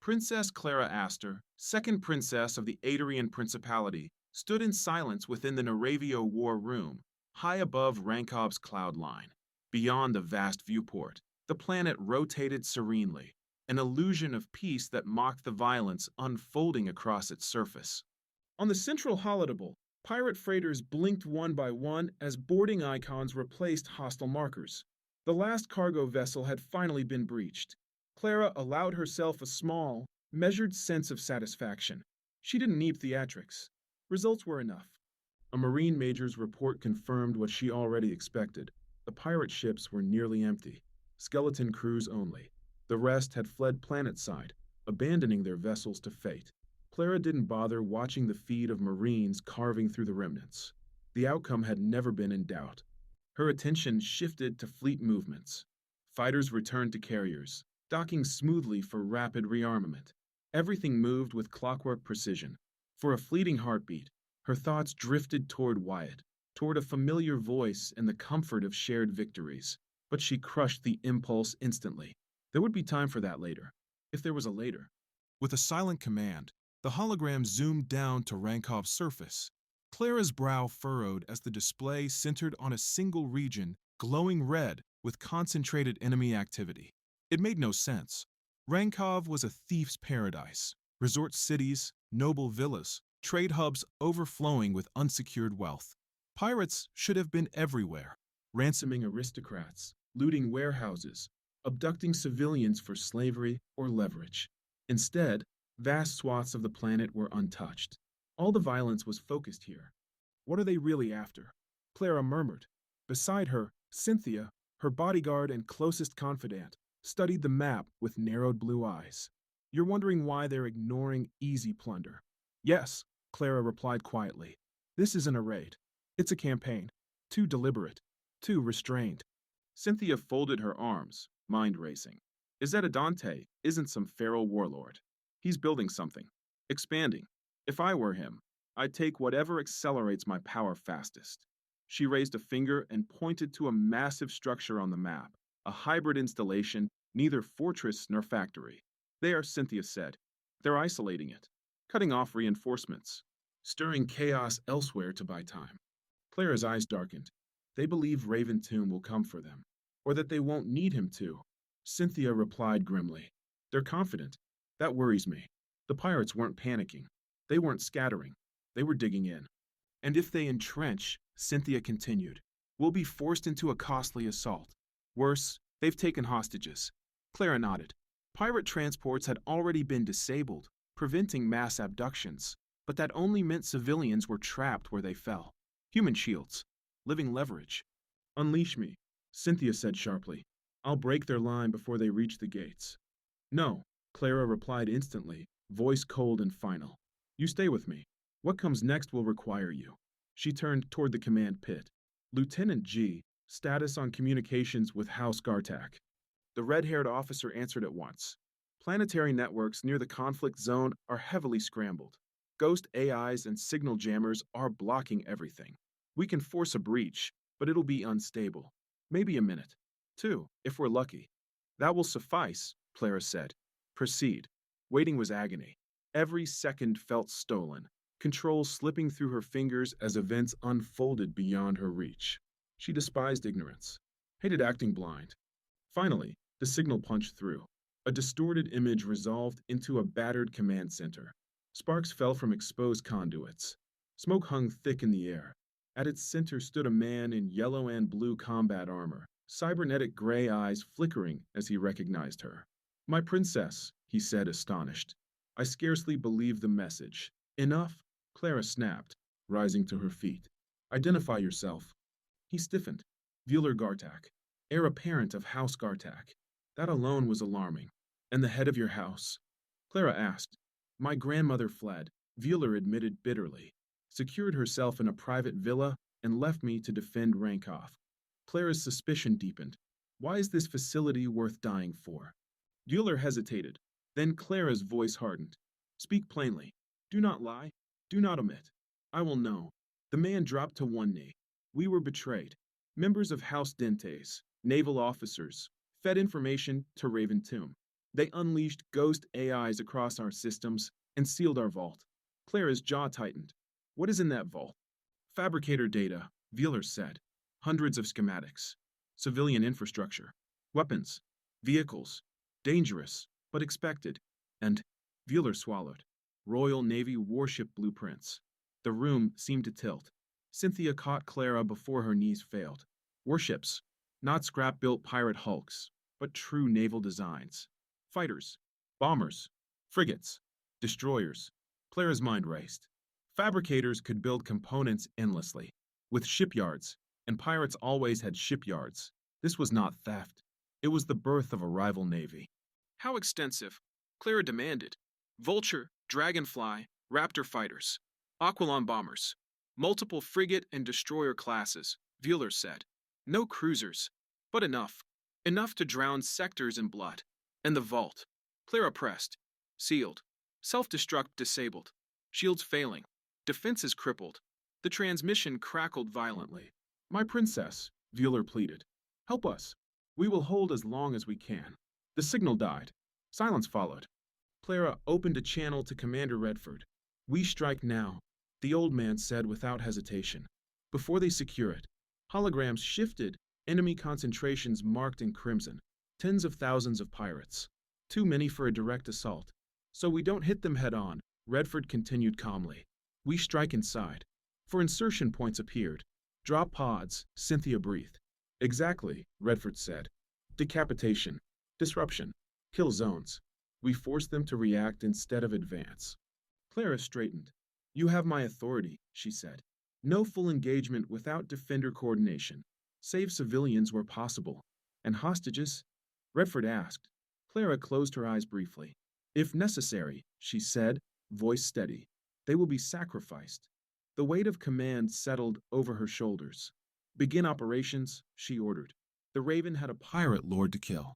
Princess Clara Aster, second princess of the Adrian Principality, stood in silence within the Naravio War Room, high above Rankov's cloud line. Beyond the vast viewport, the planet rotated serenely, an illusion of peace that mocked the violence unfolding across its surface. On the central holodable, pirate freighters blinked one by one as boarding icons replaced hostile markers. The last cargo vessel had finally been breached. Clara allowed herself a small, measured sense of satisfaction. She didn't need theatrics. Results were enough. A Marine major's report confirmed what she already expected. The pirate ships were nearly empty, skeleton crews only. The rest had fled planetside, abandoning their vessels to fate. Clara didn't bother watching the feed of Marines carving through the remnants. The outcome had never been in doubt. Her attention shifted to fleet movements. Fighters returned to carriers, docking smoothly for rapid rearmament. Everything moved with clockwork precision. For a fleeting heartbeat, her thoughts drifted toward Wyatt, toward a familiar voice and the comfort of shared victories. But she crushed the impulse instantly. There would be time for that later, if there was a later. With a silent command, the hologram zoomed down to Rankov's surface. Clara's brow furrowed as the display centered on a single region, glowing red with concentrated enemy activity. It made no sense. Rancov was a thief's paradise. Resort cities, noble villas, trade hubs overflowing with unsecured wealth. Pirates should have been everywhere, ransoming aristocrats, looting warehouses, abducting civilians for slavery or leverage. Instead, vast swaths of the planet were untouched. All the violence was focused here. What are they really after? Clara murmured. Beside her, Cynthia, her bodyguard and closest confidant, studied the map with narrowed blue eyes. You're wondering why they're ignoring easy plunder. Yes, Clara replied quietly. This isn't a raid. It's a campaign. Too deliberate. Too restrained. Cynthia folded her arms, mind racing. Izzeta isn't some feral warlord. He's building something. Expanding. If I were him, I'd take whatever accelerates my power fastest. She raised a finger and pointed to a massive structure on the map, a hybrid installation, neither fortress nor factory. There, Cynthia said. They're isolating it, cutting off reinforcements, stirring chaos elsewhere to buy time. Clara's eyes darkened. They believe Raven Tomb will come for them, or that they won't need him to. Cynthia replied grimly. They're confident. That worries me. The pirates weren't panicking. They weren't scattering. They were digging in. And if they entrench, Cynthia continued, we'll be forced into a costly assault. Worse, they've taken hostages. Clara nodded. Pirate transports had already been disabled, preventing mass abductions, but that only meant civilians were trapped where they fell. Human shields. Living leverage. Unleash me, Cynthia said sharply. I'll break their line before they reach the gates. No, Clara replied instantly, voice cold and final. You stay with me. What comes next will require you. She turned toward the command pit. Lieutenant G, status on communications with House Gartak. The red-haired officer answered at once. Planetary networks near the conflict zone are heavily scrambled. Ghost AIs and signal jammers are blocking everything. We can force a breach, but it'll be unstable. Maybe a minute. 2, if we're lucky. That will suffice, Clara said. Proceed. Waiting was agony. Every second felt stolen, control slipping through her fingers as events unfolded beyond her reach. She despised ignorance, hated acting blind. Finally, the signal punched through. A distorted image resolved into a battered command center. Sparks fell from exposed conduits. Smoke hung thick in the air. At its center stood a man in yellow and blue combat armor, cybernetic gray eyes flickering as he recognized her. My princess, he said, astonished. I scarcely believed the message. Enough? Clara snapped, rising to her feet. Identify yourself. He stiffened. Vueler Gartak, heir apparent of House Gartak. That alone was alarming. And the head of your house? Clara asked. My grandmother fled, Vueler admitted bitterly, secured herself in a private villa, and left me to defend Rancov. Clara's suspicion deepened. Why is this facility worth dying for? Vueler hesitated. Then Clara's voice hardened. Speak plainly. Do not lie. Do not omit. I will know. The man dropped to one knee. We were betrayed. Members of House Dentes, naval officers, fed information to Raven Tomb. They unleashed ghost AIs across our systems and sealed our vault. Clara's jaw tightened. What is in that vault? Fabricator data, Wheeler said. Hundreds of schematics. Civilian infrastructure. Weapons. Vehicles. Dangerous, but expected. And, Wheeler swallowed. Royal Navy warship blueprints. The room seemed to tilt. Cynthia caught Clara before her knees failed. Warships. Not scrap-built pirate hulks, but true naval designs. Fighters. Bombers. Frigates. Destroyers. Clara's mind raced. Fabricators could build components endlessly, with shipyards, and pirates always had shipyards. This was not theft. It was the birth of a rival navy. How extensive? Clara demanded. Vulture, Dragonfly, Raptor fighters, Aquilon bombers, multiple frigate and destroyer classes, Wheeler said. No cruisers, but enough. Enough to drown sectors in blood. And the vault. Clara pressed. Sealed. Self-destruct disabled. Shields failing. Defenses crippled. The transmission crackled violently. My princess, Wheeler pleaded. Help us. We will hold as long as we can. The signal died. Silence followed. Clara opened a channel to Commander Redford. We strike now, the old man said without hesitation. Before they secure it, holograms shifted, enemy concentrations marked in crimson. Tens of thousands of pirates. Too many for a direct assault. So we don't hit them head on, Redford continued calmly. We strike inside. For insertion points appeared. Drop pods, Cynthia breathed. Exactly, Redford said. Decapitation. Disruption. Kill zones. We force them to react instead of advance. Clara straightened. You have my authority, she said. No full engagement without defender coordination. Save civilians where possible. And hostages? Redford asked. Clara closed her eyes briefly. If necessary, she said, voice steady. They will be sacrificed. The weight of command settled over her shoulders. Begin operations, she ordered. The Raven had a pirate lord to kill.